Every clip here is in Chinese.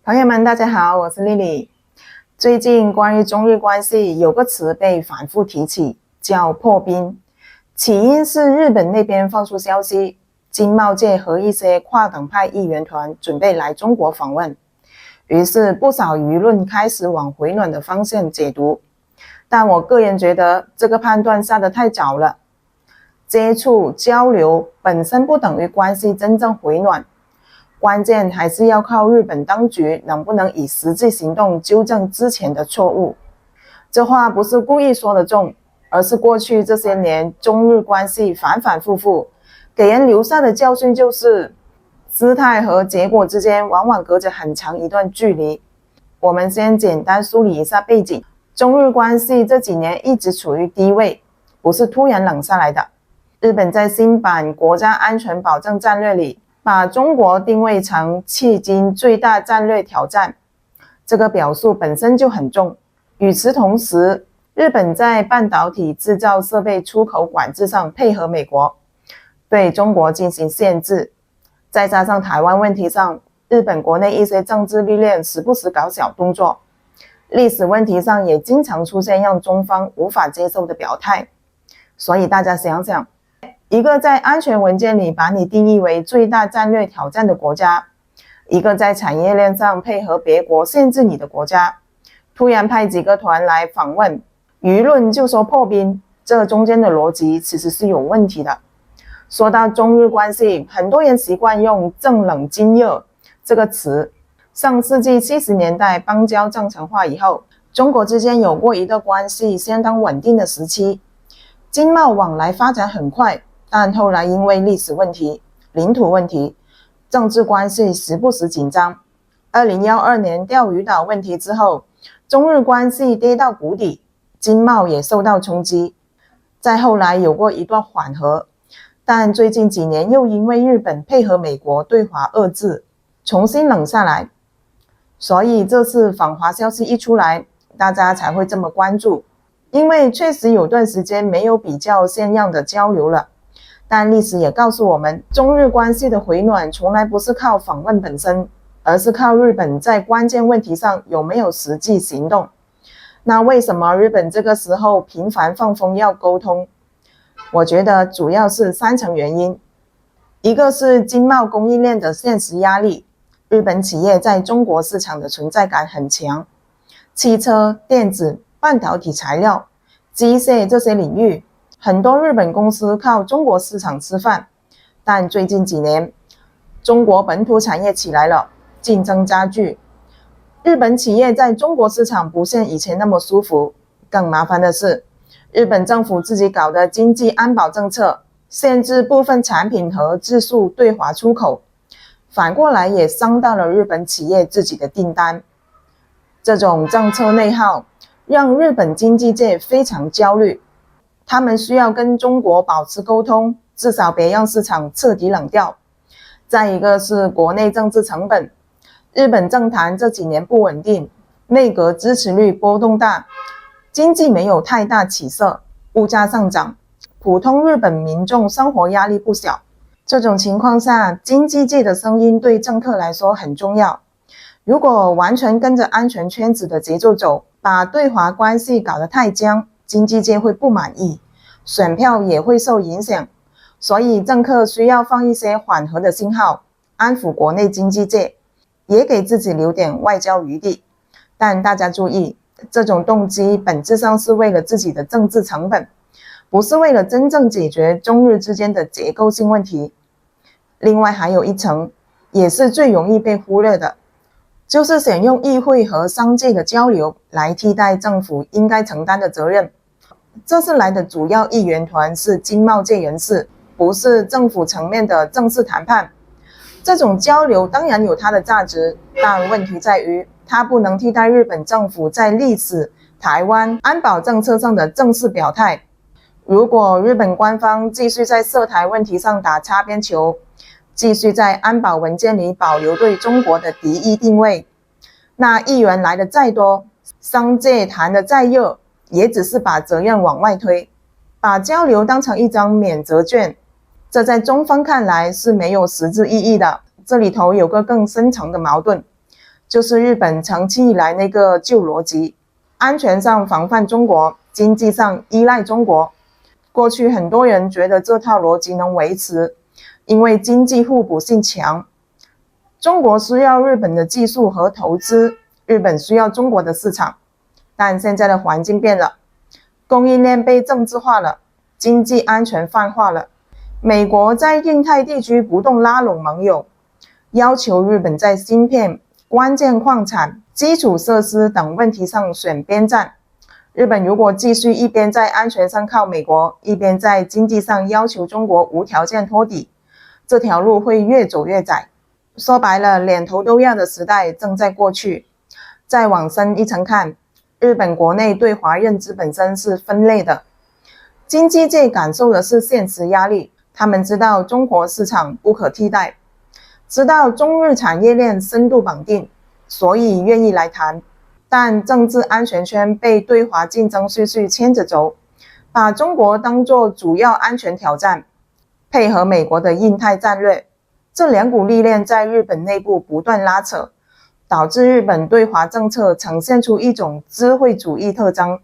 朋友们，大家好，我是丽丽。最近关于中日关系有个词被反复提起，叫破冰。起因是日本那边放出消息，经贸界和一些跨党派议员团准备来中国访问，于是不少舆论开始往回暖的方向解读。但我个人觉得这个判断下得太早了。接触交流本身不等于关系真正回暖，关键还是要靠日本当局能不能以实际行动纠正之前的错误。这话不是故意说的重，而是过去这些年中日关系反反复复，给人留下的教训就是姿态和结果之间往往隔着很长一段距离。我们先简单梳理一下背景。中日关系这几年一直处于低位，不是突然冷下来的。日本在新版国家安全保障战略里把中国定位成迄今最大战略挑战，这个表述本身就很重。与此同时，日本在半导体制造设备出口管制上配合美国，对中国进行限制。再加上台湾问题上，日本国内一些政治力量时不时搞小动作，历史问题上也经常出现让中方无法接受的表态。所以大家想想，一个在安全文件里把你定义为最大战略挑战的国家，一个在产业链上配合别国限制你的国家，突然派几个团来访问，舆论就说破冰，这中间的逻辑其实是有问题的。说到中日关系，很多人习惯用正冷经热这个词。上世纪70年代邦交正常化以后，中国之间有过一个关系相当稳定的时期，经贸往来发展很快，但后来因为历史问题、领土问题、政治关系时不时紧张。2012年钓鱼岛问题之后，中日关系跌到谷底，经贸也受到冲击。再后来有过一段缓和，但最近几年又因为日本配合美国对华遏制，重新冷下来。所以这次访华消息一出来，大家才会这么关注，因为确实有段时间没有比较像样的交流了。但历史也告诉我们，中日关系的回暖从来不是靠访问本身，而是靠日本在关键问题上有没有实际行动。那为什么日本这个时候频繁放风要沟通？我觉得主要是3层原因。一个是经贸供应链的现实压力，日本企业在中国市场的存在感很强，汽车、电子、半导体材料、机械这些领域，很多日本公司靠中国市场吃饭。但最近几年，中国本土产业起来了，竞争加剧，日本企业在中国市场不像以前那么舒服。更麻烦的是，日本政府自己搞的经济安保政策，限制部分产品和技术对华出口，反过来也伤到了日本企业自己的订单。这种政策内耗让日本经济界非常焦虑，他们需要跟中国保持沟通，至少别让市场彻底冷掉。再一个是国内政治成本，日本政坛这几年不稳定，内阁支持率波动大，经济没有太大起色，物价上涨，普通日本民众生活压力不小。这种情况下，经济界的声音对政客来说很重要。如果完全跟着安全圈子的节奏走，把对华关系搞得太僵，经济界会不满意，选票也会受影响。所以政客需要放一些缓和的信号，安抚国内经济界，也给自己留点外交余地。但大家注意，这种动机本质上是为了自己的政治成本，不是为了真正解决中日之间的结构性问题。另外还有一层，也是最容易被忽略的，就是想用议会和商界的交流来替代政府应该承担的责任。这次来的主要议员团是经贸界人士，不是政府层面的正式谈判。这种交流当然有它的价值，但问题在于它不能替代日本政府在历史、台湾、安保政策上的正式表态。如果日本官方继续在涉台问题上打擦边球，继续在安保文件里保留对中国的敌意定位，那议员来的再多，商界谈的再热，也只是把责任往外推，把交流当成一张免责券，这在中方看来是没有实质意义的。这里头有个更深层的矛盾，就是日本长期以来那个旧逻辑，安全上防范中国，经济上依赖中国。过去很多人觉得这套逻辑能维持，因为经济互补性强。中国需要日本的技术和投资，日本需要中国的市场。但现在的环境变了，供应链被政治化了，经济安全泛化了。美国在印太地区不断拉拢盟友，要求日本在芯片、关键矿产、基础设施等问题上选边站。日本如果继续一边在安全上靠美国，一边在经济上要求中国无条件托底，这条路会越走越窄。说白了，两头都要的时代正在过去。再往深一层看，日本国内对华认知本身是分裂的。经济界感受的是现实压力，他们知道中国市场不可替代，知道中日产业链深度绑定，所以愿意来谈。但政治安全圈被对华竞争绪序牵着走，把中国当作主要安全挑战，配合美国的印太战略，这两股力量在日本内部不断拉扯，导致日本对华政策呈现出一种智慧主义特征，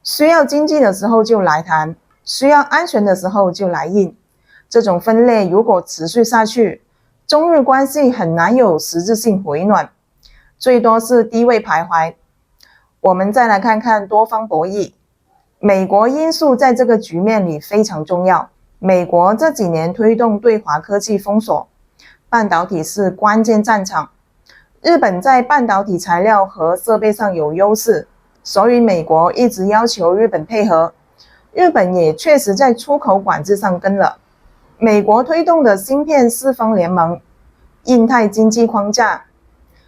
需要经济的时候就来谈，需要安全的时候就来硬。这种分裂如果持续下去，中日关系很难有实质性回暖，最多是低位徘徊。我们再来看看多方博弈，美国因素在这个局面里非常重要。美国这几年推动对华科技封锁，半导体是关键战场。日本在半导体材料和设备上有优势，所以美国一直要求日本配合。日本也确实在出口管制上跟了。美国推动的芯片四方联盟、印太经济框架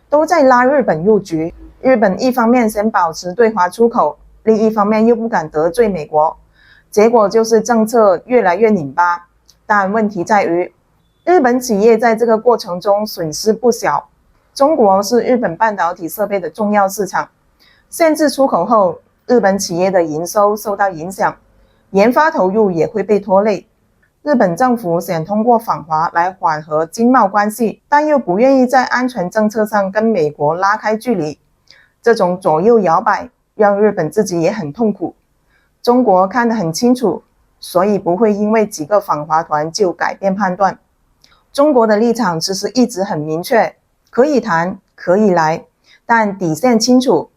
都在拉日本入局。日本一方面想保持对华出口，另一方面又不敢得罪美国，结果就是政策越来越拧巴。但问题在于，日本企业在这个过程中损失不小。中国是日本半导体设备的重要市场，限制出口后，日本企业的营收受到影响，研发投入也会被拖累。日本政府想通过反华来缓和经贸关系，但又不愿意在安全政策上跟美国拉开距离。这种左右摇摆让日本自己也很痛苦。中国看得很清楚，所以不会因为几个反华团就改变判断。中国的立场其实一直很明确，可以谈，可以来，但底线清楚，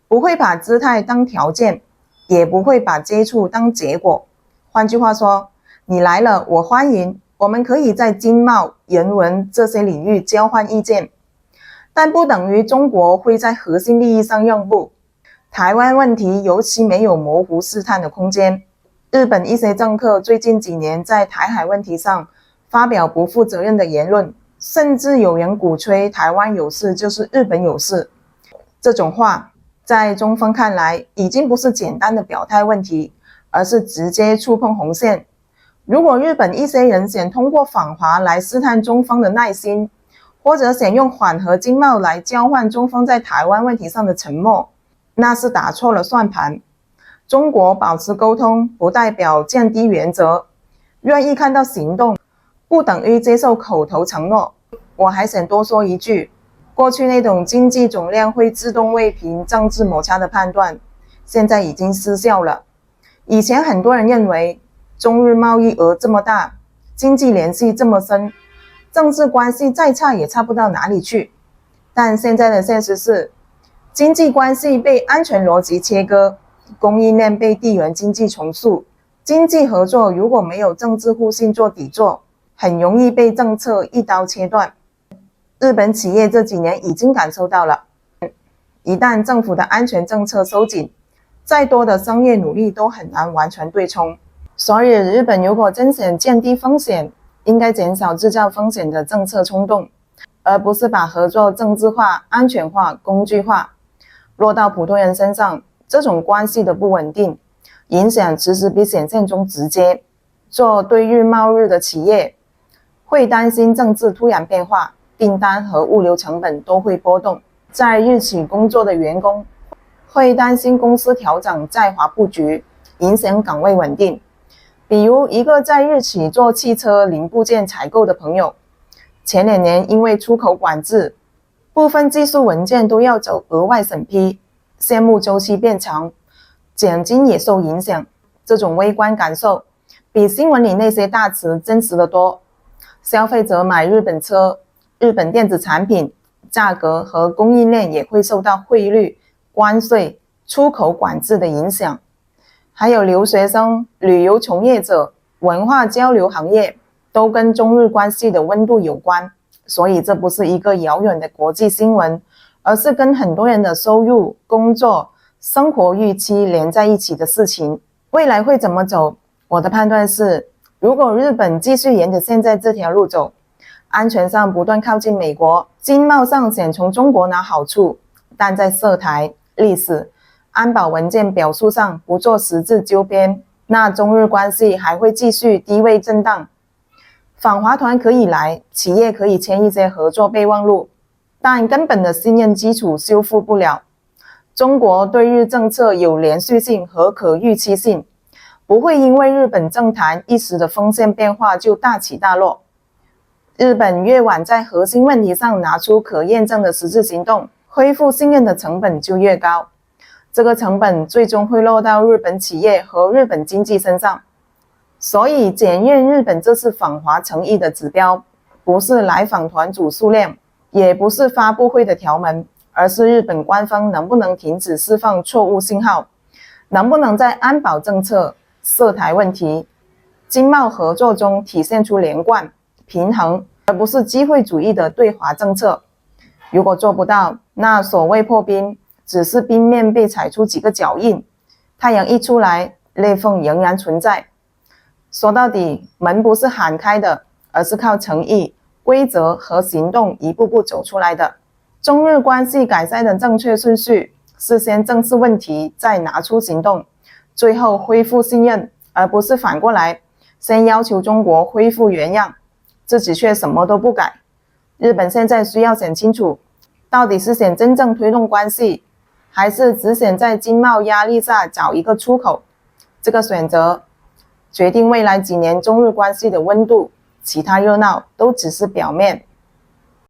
不会把姿态当条件，也不会把接触当结果。换句话说，你来了我欢迎，我们可以在经贸、人文这些领域交换意见，但不等于中国会在核心利益上让步。台湾问题尤其没有模糊试探的空间。日本一些政客最近几年在台海问题上发表不负责任的言论，甚至有人鼓吹台湾有事就是日本有事。这种话在中方看来已经不是简单的表态问题，而是直接触碰红线。如果日本一些人想通过反华来试探中方的耐心，或者想用缓和经贸来交换中方在台湾问题上的沉默，那是打错了算盘。中国保持沟通不代表降低原则，愿意看到行动不等于接受口头承诺。我还想多说一句，过去那种经济总量会自动为凭政治摩擦的判断，现在已经失效了。以前很多人认为中日贸易额这么大，经济联系这么深，政治关系再差也差不到哪里去。但现在的现实是，经济关系被安全逻辑切割，供应链被地缘经济重塑。经济合作如果没有政治互信做底座，很容易被政策一刀切断。日本企业这几年已经感受到了，一旦政府的安全政策收紧，再多的商业努力都很难完全对冲。所以日本如果真想降低风险，应该减少制造风险的政策冲动，而不是把合作政治化、安全化、工具化。落到普通人身上，这种关系的不稳定影响其实比想象中直接。做对日贸日的企业会担心政治突然变化，订单和物流成本都会波动。在日企工作的员工会担心公司调整在华布局，影响岗位稳定。比如一个在日企做汽车零部件采购的朋友，前2年因为出口管制，部分技术文件都要走额外审批，项目周期变长，奖金也受影响。这种微观感受比新闻里那些大词真实的多。消费者买日本车、日本电子产品，价格和供应链也会受到汇率、关税、出口管制的影响。还有留学生、旅游从业者、文化交流行业都跟中日关系的温度有关。所以这不是一个遥远的国际新闻，而是跟很多人的收入、工作、生活预期连在一起的事情。未来会怎么走？我的判断是，如果日本继续沿着现在这条路走，安全上不断靠近美国，经贸上想从中国拿好处，但在涉台、历史、安保文件表述上不做实质纠边，那中日关系还会继续低位震荡。访华团可以来，企业可以签一些合作备忘录，但根本的信任基础修复不了。中国对日政策有连续性和可预期性，不会因为日本政坛一时的风向变化就大起大落。日本越晚在核心问题上拿出可验证的实质行动，恢复信任的成本就越高。这个成本最终会落到日本企业和日本经济身上。所以检验日本这次访华诚意的指标，不是来访团组数量，也不是发布会的条文，而是日本官方能不能停止释放错误信号，能不能在安保政策、涉台问题、经贸合作中体现出连贯、平衡，而不是机会主义的对华政策。如果做不到，那所谓破冰，只是冰面被踩出几个脚印，太阳一出来，裂缝仍然存在。说到底，门不是喊开的，而是靠诚意、规则和行动一步步走出来的。中日关系改善的正确顺序是先正视问题，再拿出行动，最后恢复信任，而不是反过来，先要求中国恢复原样，自己却什么都不改。日本现在需要想清楚，到底是想真正推动关系，还是只想在经贸压力下找一个出口。这个选择决定未来几年中日关系的温度，其他热闹都只是表面。